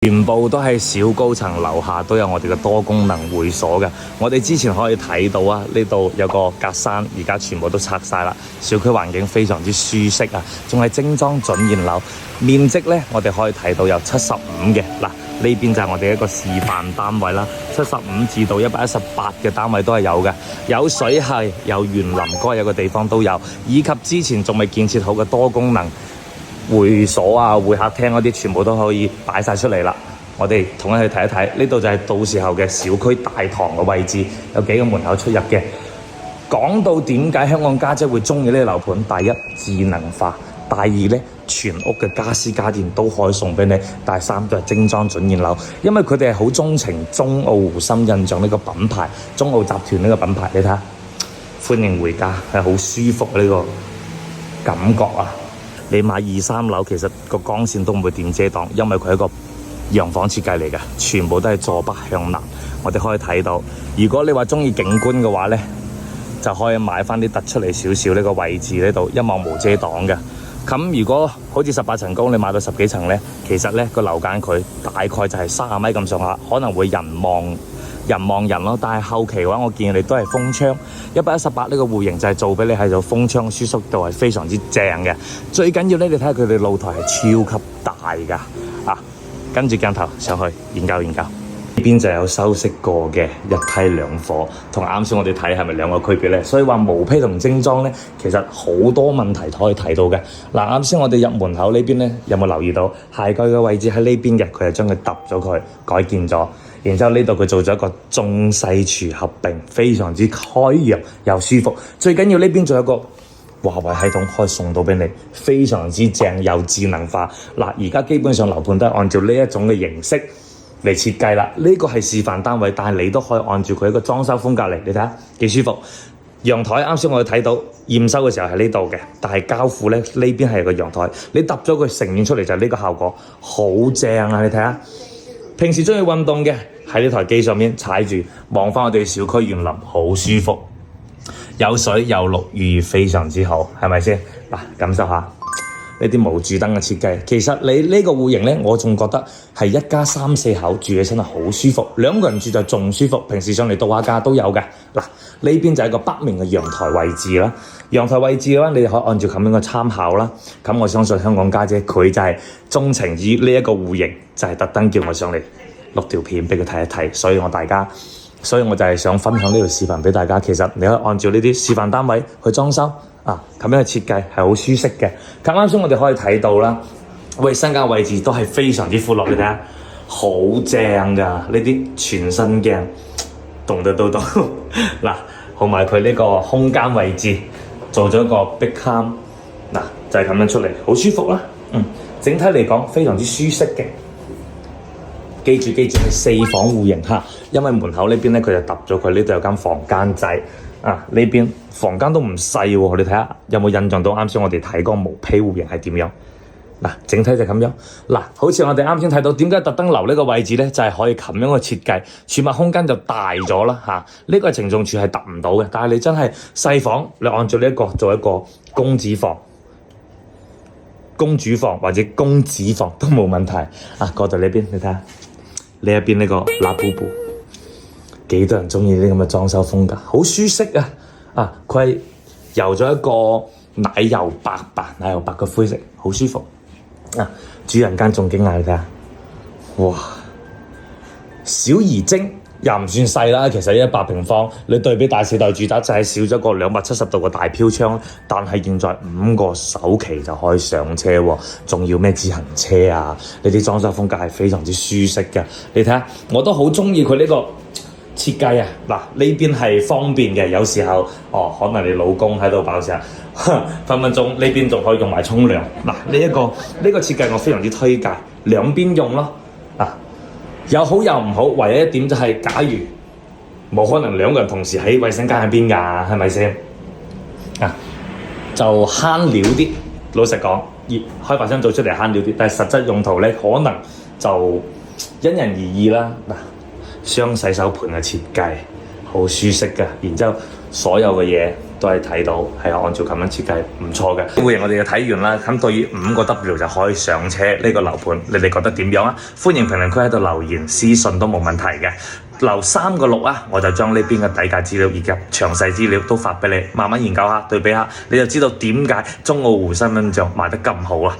全部都係小高層，樓下都有我哋嘅多功能會所嘅。我哋之前可以睇到啊，呢度有個格柵，而家全部都拆晒啦。小區環境非常之舒適啊，仲係精裝準現樓。面積呢，我哋可以睇到有75嘅。嗱，呢邊就係我哋一個示範單位啦，75至到118嘅單位都係有嘅，有水系，有園林該有嘅地方都有，以及之前仲未建設好嘅多功能會所啊、會客廳嗰啲全部都可以擺晒出嚟啦。我哋統一去睇一睇，呢度就係到時候嘅小區大堂嘅位置，有幾個門口出入嘅。講到點解香港家姐會中意呢個樓盤，第一智能化，第二呢，全屋嘅家私家電都可以送俾你，第三都係精裝準現樓，因為佢哋係好鍾情中澳湖心印象呢個品牌，中澳集團呢個品牌，你睇下，歡迎回家係好舒服呢個感覺啊！你買2、3樓，其實個光線都唔會點遮擋，因為佢係一個洋房設計嚟嘅，全部都係坐北向南。我哋可以睇到，如果你話中意景觀嘅話呢，就可以買翻啲突出嚟少少呢個位置呢度，一望無遮擋嘅。咁如果好似18層高，你買到10幾層呢，其實呢個樓間距大概就係30米咁上下，可能會人望人咯。但係後期嘅話，我建議你都係封窗。118呢個戶型就係做俾你係做封窗，舒適度係非常之正嘅。最緊要呢，你睇下佢哋露台係超級大㗎啊！跟住鏡頭上去研究研究，呢邊就有修飾過嘅一梯兩伙，同啱先我哋睇係咪兩個區別呢？所以話毛坯同精裝呢，其實好多問題可以睇到嘅。嗱，啱先我哋入門口呢邊呢，有冇留意到鞋櫃嘅位置喺呢邊嘅？佢係將佢揼咗佢，改建咗。然之後呢度佢做咗一個中西廚合併，非常之開揚又舒服。最緊要呢邊仲有一個華為系統可以送到俾你，非常之正又智能化。嗱，而家基本上樓盤都係按照呢一種嘅形式嚟設計啦。呢個係示範單位，但係你都可以按照佢一個裝修風格嚟，你睇下幾舒服。陽台啱先我哋睇到驗收嘅時候係呢度嘅，但係交付呢邊係個陽台，你揼咗佢呈現出嚟就係呢個效果，好正啊！你睇下，平時中意運動嘅喺呢台機上面踩住望返我哋小區園林，好舒服。有水有綠寓，非常之好，係咪先？嗱，感受下呢啲無柱燈嘅設計。其實你呢個戶型呢，我仲覺得係一家3、4口住起身係好舒服，2個人住就仲舒服。平時上嚟度下假都有嘅。嗱，呢邊就係個北面嘅陽台位置啦。陽台位置嘅話，你哋可以按照咁樣嘅參考啦。咁我相信香港家姐佢就係鍾情於呢一個戶型，就係特登叫我上嚟錄條片俾佢睇一睇。所以我就係想分享呢條視頻俾大家。其實你可以按照呢啲示範單位去裝修啊，咁樣嘅設計係好舒適嘅。咁啱先我哋可以睇到啦，衛生間位置都係非常之闊落，你睇下，好正㗎！呢啲全身鏡，動得到。嗱，同埋佢呢個空間位置做咗一個壁龕，嗱就係咁樣出嚟，好舒服啦。整體嚟講非常之舒適嘅。記住係4房戶型嚇，因為門口呢邊咧佢就揼咗佢，呢度有間房間仔啊，呢邊房間都唔細喎，你睇下有冇印象到啱先我哋睇嗰個毛坯戶型係點樣？嗱，整體就咁樣。嗱，好似我哋啱先睇到，點解特登留呢個位置咧？就係可以咁樣嘅設計，儲物空間就大咗啦嚇。呢個承重柱係揼唔到嘅，但係你真係細房，你按照呢一個做一個公主房或者公子房都冇問題啊。過到呢邊你睇下。呢一邊呢個拉布布，幾多人鍾意呢咁嘅裝修風格，好舒適啊！啊，佢係油咗一個奶油白嘅灰色，好舒服啊！主人間仲驚訝，你睇下，哇，小而精又唔算細啦。其實100平方，你對比大4代住宅就係少咗個270度嘅大飄窗，但係現在5個首期就可以上車喎，仲要咩自行車啊？呢啲裝修風格係非常之舒適嘅。你睇下，我都好鍾意佢呢個設計啊！嗱，呢邊係方便嘅，有時候可能你老公喺度爆時候，分鐘呢邊仲可以用埋沖涼。嗱，呢個設計我非常之推介，兩邊用咯。有好有唔好，唯一一點就係，假如冇可能2個人同時喺衛生間喺邊㗎，係咪先？就慳料啲。老實講，開發商做出嚟慳料啲，但係實質用途咧，可能就因人而異啦。嗱，雙洗手盤嘅設計好舒適㗎，然之後所有嘅嘢都係睇到係按照咁樣設計唔錯嘅。歡迎我哋嘅睇完啦，咁對於5個 W 就可以上車呢個樓盤，你哋覺得點樣啊？歡迎評論區喺度留言，私信都冇問題嘅。留3個6啊，我就將呢邊嘅底價資料以及詳細資料都發俾你，慢慢研究下，對比下，你就知道點解中澳湖身份證賣得咁好啦。